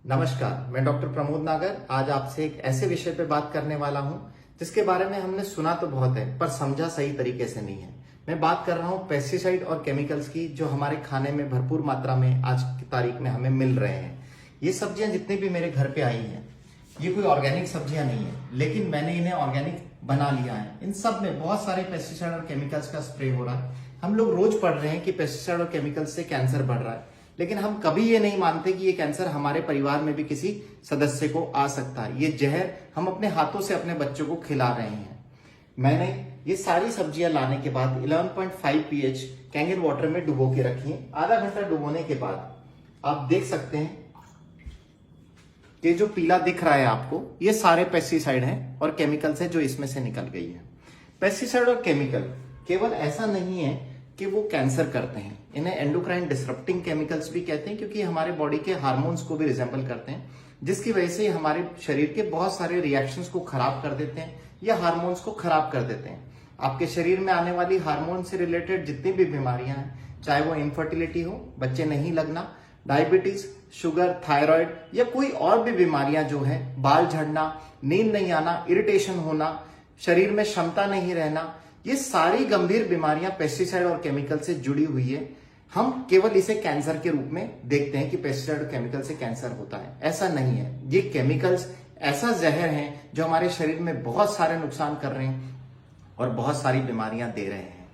नमस्कार, मैं डॉक्टर प्रमोद नागर आज आपसे एक ऐसे विषय पे बात करने वाला हूं जिसके बारे में हमने सुना तो बहुत है पर समझा सही तरीके से नहीं है। मैं बात कर रहा हूं पेस्टिसाइड और केमिकल्स की जो हमारे खाने में भरपूर मात्रा में आज की तारीख में हमें मिल रहे हैं। ये सब्जियां जितनी भी मेरे घर पे आई हैं ये कोई ऑर्गेनिक सब्जियां नहीं है, लेकिन मैंने इन्हें ऑर्गेनिक बना लिया है। इन सब में बहुत सारे पेस्टिसाइड और केमिकल्स का स्प्रे हो रहा है। हम लोग रोज पढ़ रहे हैं कि पेस्टिसाइड और केमिकल्स से कैंसर बढ़ रहा है, लेकिन हम कभी ये नहीं मानते कि ये कैंसर हमारे परिवार में भी किसी सदस्य को आ सकता है। ये जहर हम अपने हाथों से अपने बच्चों को खिला रहे हैं। मैंने ये सारी सब्जियां लाने के बाद 11.5 pH कैंगन वाटर में डुबो के रखी है। आधा घंटा डुबोने के बाद आप देख सकते हैं कि जो पीला दिख रहा है आपको, ये सारे पेस्टिसाइड हैं और केमिकल्स है जो इसमें से निकल गई है। पेस्टिसाइड और केमिकल केवल ऐसा नहीं है कि वो कैंसर करते हैं, इन्हें एंडोक्राइन डिसरप्टिंग केमिकल्स भी कहते हैं क्योंकि हमारे बॉडी के हार्मोन्स को भी रिजेंबल करते हैं, जिसकी वजह से हमारे शरीर के बहुत सारे रिएक्शंस को खराब कर देते हैं या हार्मोन्स को खराब कर देते हैं। आपके शरीर में आने वाली हार्मोन से रिलेटेड जितनी भी बीमारियां हैं, चाहे वो इनफर्टिलिटी हो, बच्चे नहीं लगना, डायबिटीज, शुगर, थायराइड या कोई और भी बीमारियां जो है, बाल झड़ना, नींद नहीं आना, इरिटेशन होना, शरीर में क्षमता नहीं रहना, ये सारी गंभीर बीमारियां पेस्टिसाइड और केमिकल से जुड़ी हुई है। हम केवल इसे कैंसर के रूप में देखते हैं कि पेस्टिसाइड और केमिकल से कैंसर होता है, ऐसा नहीं है। ये केमिकल्स ऐसा जहर है जो हमारे शरीर में बहुत सारे नुकसान कर रहे हैं और बहुत सारी बीमारियां दे रहे हैं।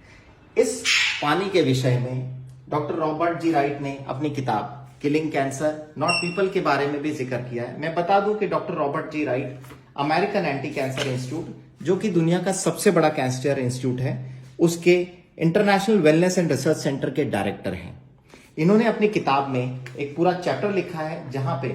इस पानी के विषय में डॉक्टर रॉबर्ट जी राइट ने अपनी किताब किलिंग कैंसर नॉट पीपल के बारे में भी जिक्र किया है। मैं बता दूं कि doctor Robert G Wright American anti cancer institute, जो कि दुनिया का सबसे बड़ा कैंसर इंस्टीट्यूट है, उसके international wellness and research centre के डायरेक्टर हैं। इन्होंने अपनी किताब में एक पूरा चैप्टर लिखा है जहां पे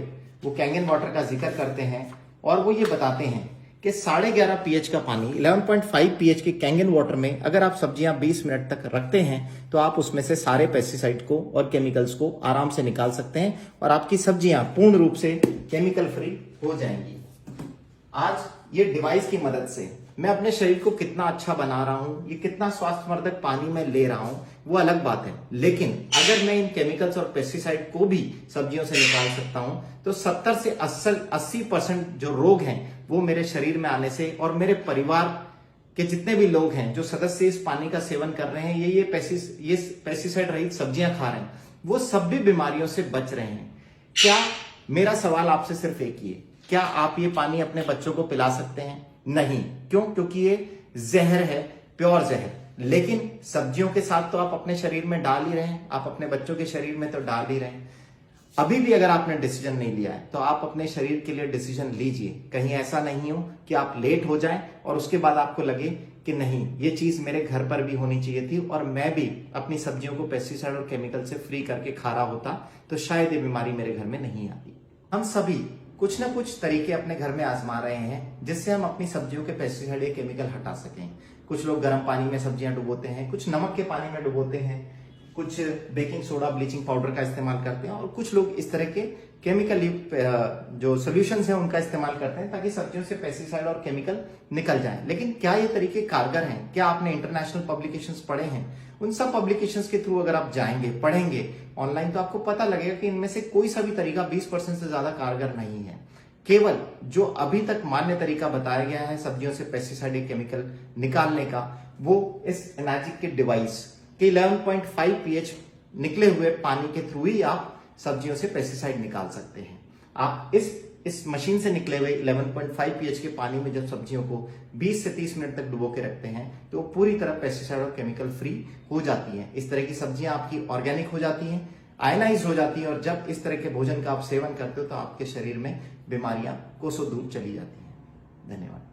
वो कैंगन वाटर का जिक्र करते हैं और वो ये बताते हैं कि 11.5 pH का पानी 11.5 pH के कैंगन वाटर में अगर आप सब्जियां 20 मिनट तक रखते हैं तो आप उसमें से सारे पेस्टिसाइड को और केमिकल्स को आराम से निकाल सकते हैं और आपकी सब्जियां पूर्ण रूप से केमिकल फ्री हो जाएंगी। आज ये डिवाइस की मदद से मैं अपने शरीर को कितना अच्छा बना रहा हूं, ये कितना स्वास्थ्यवर्धक पानी मैं ले रहा हूं, वो अलग बात है, लेकिन अगर मैं इन केमिकल्स और पेस्टिसाइड को भी सब्जियों से निकाल सकता हूं तो 70 से 80% जो रोग हैं वो मेरे शरीर में आने से और मेरे परिवार के जितने भी लोग हैं जो सदस्य इस पानी का सेवन कर रहे हैं, ये पेस्टिसाइड रहित सब्जियां खा रहे हैं, वो सब भी बीमारियों से बच रहे हैं। क्या मेरा सवाल आपसे सिर्फ एक ही है, क्या आप ये पानी अपने बच्चों को पिला सकते हैं? नहीं। क्यों? क्योंकि ये जहर है, प्योर जहर। लेकिन सब्जियों के साथ तो आप अपने शरीर में डाल ही रहे हैं, आप अपने बच्चों के शरीर में तो डाल ही रहे हैं। अभी भी अगर आपने डिसीजन नहीं लिया है तो आप अपने शरीर के लिए डिसीजन लीजिए। कहीं ऐसा नहीं हो कि आप लेट हो जाएं और उसके बाद आपको लगे कि नहीं, ये चीज मेरे घर पर भी होनी चाहिए थी और मैं भी अपनी सब्जियों को पेस्टिसाइड और केमिकल से फ्री करके खा रहा होता तो शायद ये बीमारी मेरे घर में नहीं आती। हम सभी कुछ ना कुछ तरीके अपने घर में आजमा रहे हैं जिससे हम अपनी सब्जियों के पेस्टिसाइड या केमिकल हटा सकें। कुछ लोग गर्म पानी में सब्जियां डुबोते हैं, कुछ नमक के पानी में डुबोते हैं, कुछ बेकिंग सोडा, ब्लीचिंग पाउडर का इस्तेमाल करते हैं और कुछ लोग इस तरह के केमिकल जो सोल्यूशंस हैं उनका इस्तेमाल करते हैं ताकि सब्जियों से पेस्टिसाइड और केमिकल निकल जाएं। लेकिन क्या ये तरीके कारगर हैं? क्या आपने इंटरनेशनल पब्लिकेशंस पढ़े हैं? उन सब पब्लिकेशंस के थ्रू अगर आप जाएंगे, पढ़ेंगे ऑनलाइन, तो आपको पता लगेगा कि इनमें से कोई सा भी तरीका 20% से ज्यादा कारगर नहीं है। केवल जो अभी तक मान्य तरीका बताया गया है सब्जियों से पेस्टिसाइड या केमिकल निकालने का, वो इस एनर्जिक के डिवाइस के 11.5 pH निकले हुए पानी के थ्रू ही आप सब्जियों से पेस्टिसाइड निकाल सकते हैं। आप इस मशीन से निकले हुए 11.5 pH के पानी में जब सब्जियों को 20 से 30 मिनट तक डुबो के रखते हैं तो पूरी तरह पेस्टिसाइड और केमिकल फ्री हो जाती हैं। इस तरह की सब्जियां आपकी ऑर्गेनिक हो जाती हैं, आयनाइज हो जाती है और जब इस तरह के भोजन का आप सेवन करते हो तो आपके शरीर में बीमारियां कोसों दूर चली जाती हैं। धन्यवाद।